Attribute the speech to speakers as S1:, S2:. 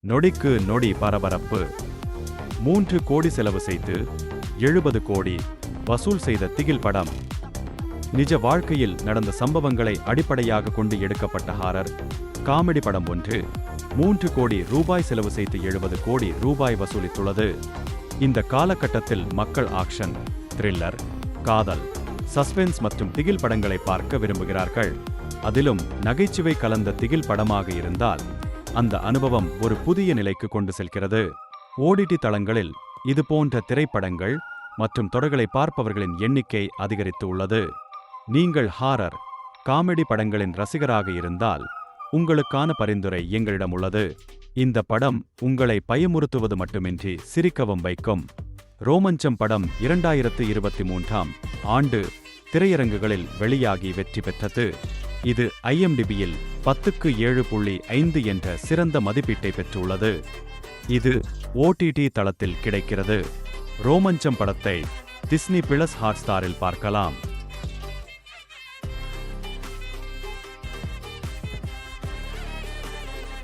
S1: நொடிக்கு நொடி பரபரப்பு. 3 கோடி செலவு செய்து 70 கோடி வசூல் செய்த திகில் படம். நிஜ வாழ்க்கையில் நடந்த சம்பவங்களை அடிப்படையாக கொண்டு எடுக்கப்பட்ட ஹாரர் காமெடி படம் ஒன்று 3 கோடி ரூபாய் செலவு செய்து 70 கோடி ரூபாய் வசூலித்துள்ளது. இந்த காலகட்டத்தில் மக்கள் ஆக்ஷன், த்ரில்லர், காதல், சஸ்பென்ஸ் மற்றும் திகில் படங்களை பார்க்க விரும்புகிறார்கள். அதிலும் நகைச்சுவை கலந்த திகில் படமாக இருந்தால் அந்த அனுபவம் ஒரு புதிய நிலைக்கு கொண்டு செல்கிறது. ஓடிடி தளங்களில் இதுபோன்ற திரைப்படங்கள் மற்றும் தொடர்களை பார்ப்பவர்களின் எண்ணிக்கை அதிகரித்து உள்ளது. நீங்கள் ஹாரர் காமெடி படங்களின் ரசிகராக இருந்தால் உங்களுக்கான பரிந்துரை எங்களிடம் உள்ளது. இந்த படம் உங்களை பயமுறுத்துவது மட்டுமின்றி சிரிக்கவும் வைக்கும். ரோமஞ்சம் படம் 2023ஆம் ஆண்டு திரையரங்குகளில் வெளியாகி வெற்றி பெற்றது. இது IMDbயில் 10க்கு 7.5 என்ற சிறந்த மதிப்பீட்டை பெற்றுள்ளது. இது OTT தளத்தில் கிடைக்கிறது. ரோமஞ்சம் படத்தை டிஸ்னி பிளஸ் ஹாட்ஸ்டாரில் பார்க்கலாம்.